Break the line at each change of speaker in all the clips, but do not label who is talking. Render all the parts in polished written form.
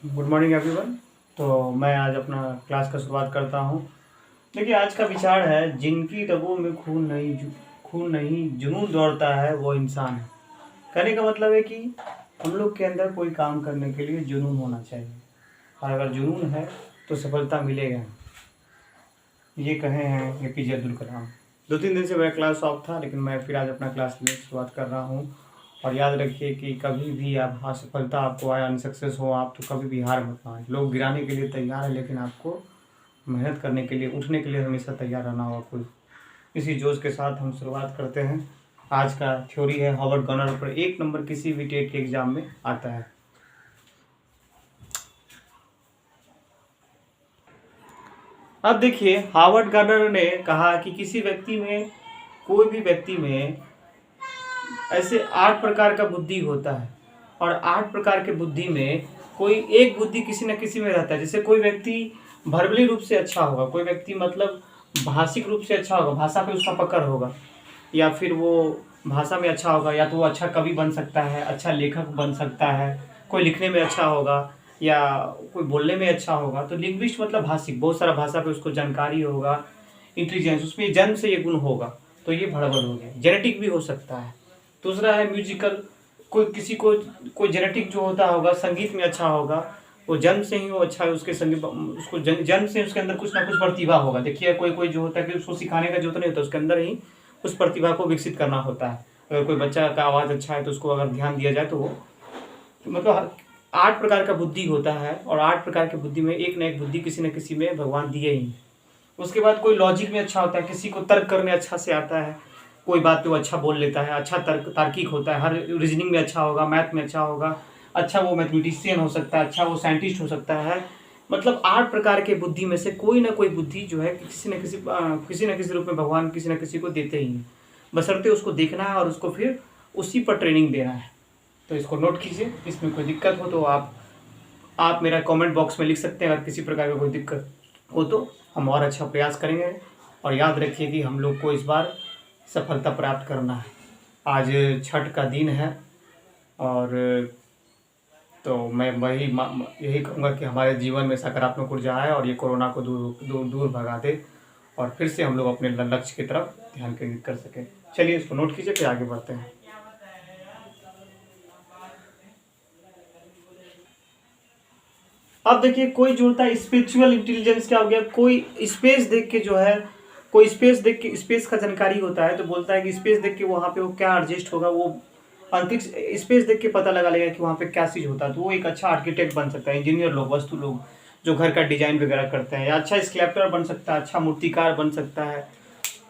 Good morning everyone. तो मैं आज अपना क्लास का शुरुआत करता हूँ। देखिए, आज का विचार है, जिनकी रगों में खून नहीं जुनून दौड़ता है वो इंसान है। कहने का मतलब है कि हम लोग के अंदर कोई काम करने के लिए जुनून होना चाहिए, और अगर जुनून है तो सफलता मिलेगा। ये कहे हैं एपीजे अब्दुल कलाम। 2-3 दिन से मेरा क्लास ऑफ था, लेकिन मैं फिर आज अपना क्लास लेने की शुरुआत कर रहा हूँ। और याद रखिए कि कभी भी आप असफलता आपको आए, अनसक्सेस हो आप, तो कभी भी हार मत मानिए। लोग गिराने के लिए तैयार है, लेकिन आपको मेहनत करने के लिए, उठने के लिए हमेशा तैयार रहना होगा। कोई इसी जोश के साथ हम शुरुआत करते हैं। आज का थ्योरी है हार्वर्ड गॉर्डनर पर। 1 नंबर किसी भी टेट के एग्जाम में आता है। अब देखिए, हार्वर्ड गॉर्डनर ने कहा कि किसी व्यक्ति में, कोई भी व्यक्ति में ऐसे 8 प्रकार का बुद्धि होता है, और 8 प्रकार के बुद्धि में कोई एक बुद्धि किसी न किसी में रहता है। जैसे कोई व्यक्ति भर्बली रूप से अच्छा होगा, कोई व्यक्ति मतलब भाषिक रूप से अच्छा होगा, भाषा पे उसका पकड़ होगा, या फिर वो भाषा में अच्छा होगा, या तो वो अच्छा कवि बन सकता है, अच्छा लेखक बन सकता है, कोई लिखने में अच्छा होगा, या कोई बोलने में अच्छा होगा। तो लिंग्विस्ट मतलब भाषिक, बहुत सारा भाषा पे उसको जानकारी होगा, इंटेलिजेंस, उसमें जन्म से ये गुण होगा। तो ये भड़बड़ हो गया। जेनेटिक भी हो सकता है। दूसरा है म्यूजिकल। कोई किसी को कोई जेनेटिक जो होता होगा, संगीत में अच्छा होगा, वो जन्म से ही वो अच्छा है, उसके संगीत, उसको जन्म से उसके अंदर कुछ ना कुछ प्रतिभा होगा। देखिए, कोई कोई जो होता है कि उसको सिखाने का जरूरत नहीं होता, उसके अंदर ही उस प्रतिभा को विकसित करना होता है। अगर कोई बच्चा का आवाज़ अच्छा है तो उसको अगर ध्यान दिया जाए तो वो मतलब 8 प्रकार का बुद्धि होता है, और 8 प्रकार की बुद्धि में एक न एक बुद्धि किसी न किसी में भगवान दिए ही। उसके बाद कोई लॉजिक में अच्छा होता है, किसी को तर्क करने अच्छा से आता है, कोई बात पे वो अच्छा बोल लेता है, अच्छा तार्किक होता है, हर रीजनिंग में अच्छा होगा, मैथ में अच्छा होगा, अच्छा वो मैथमेटिशियन हो सकता है, अच्छा वो साइंटिस्ट हो सकता है। मतलब 8 प्रकार के बुद्धि में से कोई ना कोई बुद्धि जो है किसी न किसी रूप में भगवान किसी न किसी को देते ही हैं। बशर्ते उसको देखना है और उसको फिर उसी पर ट्रेनिंग देना है। तो इसको नोट कीजिए। इसमें कोई दिक्कत हो तो आप मेरा कमेंट बॉक्स में लिख सकते हैं। अगर किसी प्रकार का कोई दिक्कत हो तो हम और अच्छा प्रयास करेंगे। और याद रखिए कि हम लोग को इस बार सफलता प्राप्त करना है। आज छठ का दिन है, और तो मैं यही कहूँगा कि हमारे जीवन में सकारात्मक ऊर्जा आए और ये कोरोना को दूर भगा दे, और फिर से हम लोग अपने लक्ष्य की तरफ ध्यान केंद्रित कर सकें। चलिए, इसको नोट कीजिए, फिर आगे बढ़ते हैं। अब देखिए, कोई जोड़ता है स्पिरिचुअल इंटेलिजेंस। क्या हो गया? कोई स्पेस देख के जो है, कोई स्पेस देख के, स्पेस का जानकारी होता है तो बोलता है कि स्पेस देख के वहाँ पे वो क्या एडजस्ट होगा, वो अंतरिक्ष स्पेस देख के पता लगा लेगा कि वहाँ पे क्या चीज़ होता है। तो वो एक अच्छा आर्किटेक्ट बन सकता है, इंजीनियर लोग, वस्तु लोग जो घर का डिजाइन वगैरह करते हैं, या अच्छा स्कल्पटर बन सकता है, अच्छा मूर्तिकार बन सकता है।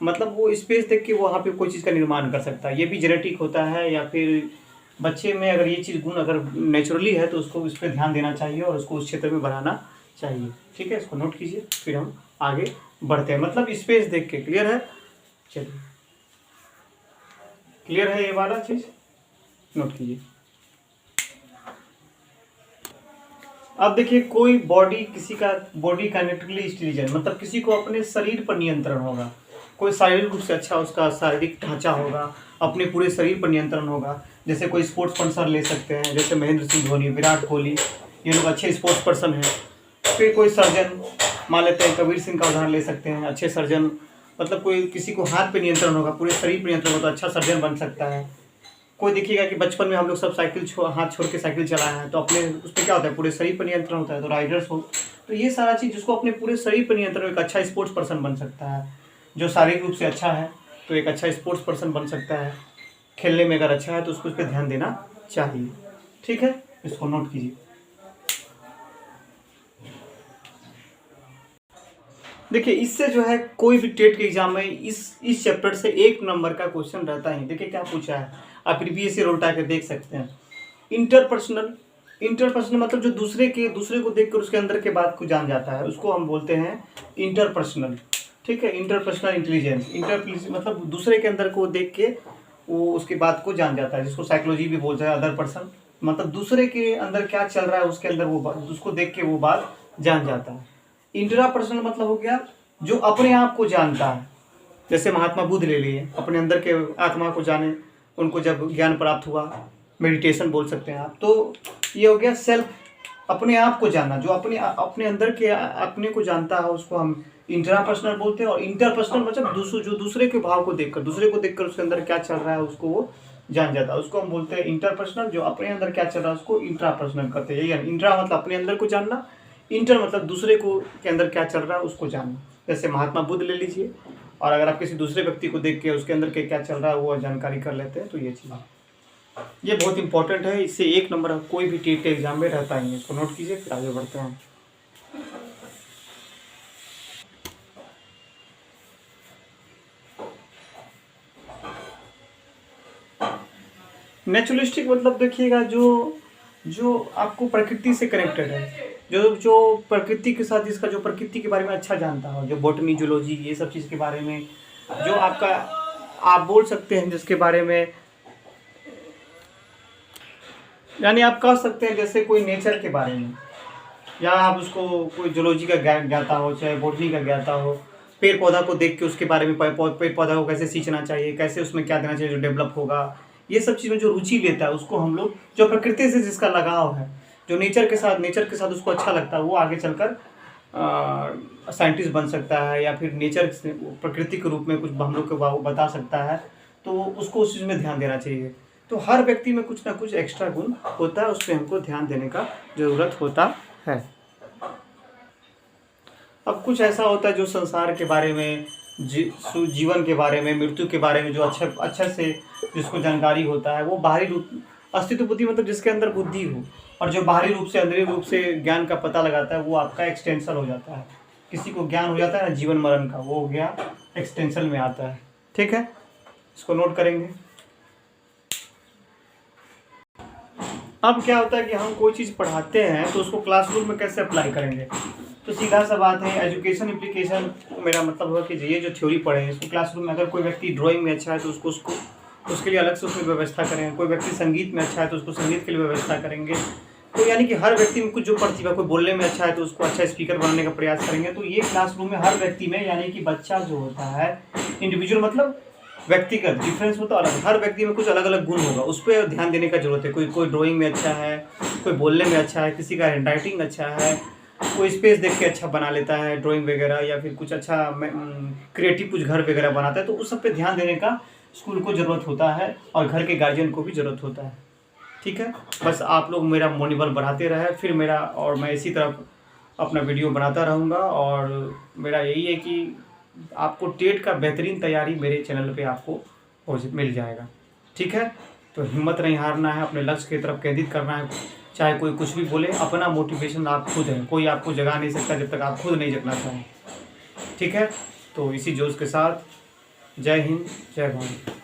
मतलब वो स्पेस देख के वहाँ पे कोई चीज़ का निर्माण कर सकता है। ये भी जेनेटिक होता है, या फिर बच्चे में अगर ये चीज़ गुण अगर नेचुरली है तो उसको इस पर ध्यान देना चाहिए और उसको उस क्षेत्र में बढ़ाना चाहिए। ठीक है, इसको नोट कीजिए, फिर हम आगे बढ़ते हैं। मतलब स्पेस देख के। क्लियर है? चलिए, क्लियर है ये वाला चीज़? नोट कीजिए। अब देखिए, कोई किसी का बॉडी काइनेटिकली इंटेलिजेंट, मतलब किसी को अपने शरीर पर नियंत्रण होगा। कोई शारीरिक रूप से अच्छा, उसका शारीरिक ढांचा होगा, अपने पूरे शरीर पर नियंत्रण होगा। जैसे कोई स्पोर्ट्स पर्सन ले सकते हैं, जैसे महेंद्र सिंह धोनी, विराट कोहली, ये लोग अच्छे स्पोर्ट्स पर्सन हैं। फिर कोई सर्जन, मान लेते हैं कबीर सिंह का उदाहरण ले सकते हैं, अच्छे सर्जन। मतलब कोई किसी को हाथ पे नियंत्रण होगा, पूरे शरीर पर नियंत्रण होगा तो अच्छा सर्जन बन सकता है। कोई देखिएगा कि बचपन में हम लोग सब हाथ छोड़ के साइकिल चलाए हैं, तो अपने उस पर क्या होता है, पूरे शरीर पर नियंत्रण होता है, तो राइडर्स हो। तो ये सारा चीज़ जिसको अपने पूरे शरीर पर नियंत्रण, एक अच्छा स्पोर्ट्स पर्सन बन सकता है। जो शारीरिक रूप से अच्छा है तो एक अच्छा स्पोर्ट्स पर्सन बन सकता है। खेलने में अगर अच्छा है तो उसको उस पर ध्यान देना चाहिए। ठीक है, इसको नोट कीजिए। देखिए, इससे जो है कोई भी टेट के एग्जाम में इस चैप्टर से 1 नंबर का क्वेश्चन रहता है। देखिए क्या पूछा है, आप प्रीवियस ईयर उल्टा के देख सकते हैं। इंटरपर्सनल मतलब जो दूसरे को देखकर उसके अंदर के बात को जान जाता है, उसको हम बोलते हैं इंटरपर्सनल। ठीक है, इंटरपर्सनल इंटेलिजेंस। मतलब दूसरे के अंदर को देख के वो उसकी बात को जान जाता है, जिसको साइकोलॉजी भी बोलते हैं, अदर पर्सन। मतलब दूसरे के अंदर क्या चल रहा है उसके अंदर उसको देख के वो बात जान जाता है। इंट्रापर्सनल मतलब हो गया जो अपने आप को जानता है। जैसे महात्मा बुद्ध ले लिए, अपने अंदर के आत्मा को जाने, उनको जब ज्ञान प्राप्त हुआ, मेडिटेशन बोल सकते हैं आप। तो ये हो गया सेल्फ अपने आप को जानना, जो अपने अंदर के अपने को जानता है उसको हम इंट्रापर्सनल बोलते हैं। और इंटरपर्सनल मतलब जो दूसरे के भाव को देखकर, दूसरे को देखकर उसके अंदर क्या चल रहा है उसको वो जान जाता है, उसको हम बोलते हैं इंटरपर्सनल। जो अपने अंदर क्या चल रहा है उसको इंट्रापर्सनल करते हैं। यही इंट्रा मतलब अपने अंदर को जानना, इंटर मतलब दूसरे को के अंदर क्या चल रहा है उसको जानना। जैसे महात्मा बुद्ध ले लीजिए, और अगर आप किसी दूसरे व्यक्ति को देख के उसके अंदर के क्या चल रहा है वो जानकारी कर लेते हैं, तो ये चीज़ ये बहुत इंपॉर्टेंट है। इससे 1 नंबर कोई भी टेट एग्जाम में रहता ही है। इसको नोट कीजिए, फिर आगे बढ़ते हैं। नेचुरलिस्टिक मतलब देखिएगा जो जो आपको प्रकृति से कनेक्टेड है, जो जो प्रकृति के साथ, जिसका जो प्रकृति के बारे में अच्छा जानता हो, जो बॉटनी जूलॉजी ये सब चीज़ के बारे में, जो आपका आप बोल सकते हैं जिसके बारे में, यानी आप कह सकते हैं जैसे कोई नेचर के बारे में, या आप उसको कोई जूलॉजी का ज्ञान ज्ञाता हो, चाहे बॉटनी का ज्ञाता हो, पेड़ पौधा को देख के उसके बारे में, पेड़ पौधा को कैसे सींचना चाहिए, कैसे उसमें क्या देना चाहिए जो डेवलप होगा, ये सब चीज़ में जो रुचि लेता है उसको हम लोग, जो प्रकृति से जिसका लगाव है, जो नेचर के साथ उसको अच्छा लगता है, वो आगे चलकर साइंटिस्ट बन सकता है, या फिर नेचर प्रकृति के रूप में कुछ हम लोग को बता सकता है। तो उसको उस चीज़ में ध्यान देना चाहिए। तो हर व्यक्ति में कुछ ना कुछ एक्स्ट्रा गुण होता है, उस पर हमको ध्यान देने का ज़रूरत होता है। अब कुछ ऐसा होता है जो संसार के बारे में, जीवन के बारे में, मृत्यु के बारे में जो अच्छा से जिसको जानकारी होता है, वो बाहरी रूप अस्तित्व बुद्धि मतलब जिसके अंदर बुद्धि हो, और जो बाहरी रूप से अंदरूनी रूप से ज्ञान का पता लगाता है वो आपका एक्सटेंशन हो जाता है। किसी को ज्ञान हो जाता है ना जीवन मरण का, वो हो गया एक्सटेंशन में आता है। ठीक है, इसको नोट करेंगे। अब क्या होता है कि हम कोई चीज़ पढ़ाते हैं तो उसको क्लासरूम में कैसे अप्लाई करेंगे, तो सीधा सा बात है, एजुकेशन इम्प्लीकेशन मेरा मतलब है कि ये जो थ्योरी पढ़े हैं इसको क्लासरूम में, अगर कोई व्यक्ति ड्राइंग में अच्छा है तो उसको उसके लिए अलग से उसमें व्यवस्था करेंगे, कोई व्यक्ति संगीत में अच्छा है तो उसको संगीत के लिए व्यवस्था करेंगे। तो यानी कि हर व्यक्ति में कुछ जो प्रतिभा, कोई बोलने में अच्छा है तो उसको अच्छा स्पीकर बनाने का प्रयास करेंगे। तो ये क्लासरूम में हर व्यक्ति में, यानी कि बच्चा जो होता है इंडिविजुअल मतलब व्यक्तिगत, डिफरेंस हो तो अलग, हर व्यक्ति में कुछ अलग अलग गुण होगा, उस पर ध्यान देने का जरूरत है। कोई ड्राइंग में अच्छा है, कोई बोलने में अच्छा है, किसी का हैंड राइटिंग अच्छा है, कोई स्पेस देख के अच्छा बना लेता है ड्राइंग वगैरह, या फिर कुछ अच्छा क्रिएटिव कुछ घर वगैरह बनाता है। तो उस सब पे ध्यान देने का स्कूल को ज़रूरत होता है, और घर के गार्जियन को भी ज़रूरत होता है। ठीक है, बस आप लोग मेरा मनोबल बढ़ाते रहे, फिर मेरा, और मैं इसी तरह अपना वीडियो बनाता रहूँगा। और मेरा यही है कि आपको टेट का बेहतरीन तैयारी मेरे चैनल पे आपको मिल जाएगा। ठीक है, तो हिम्मत नहीं हारना है, अपने लक्ष्य की तरफ केंद्रित करना है। चाहे कोई कुछ भी बोले, अपना मोटिवेशन आप खुद हैं, कोई आपको जगा नहीं सकता जब तक आप खुद नहीं जगना चाहें। ठीक है, तो इसी जोश के साथ जय हिंद, जय भारत।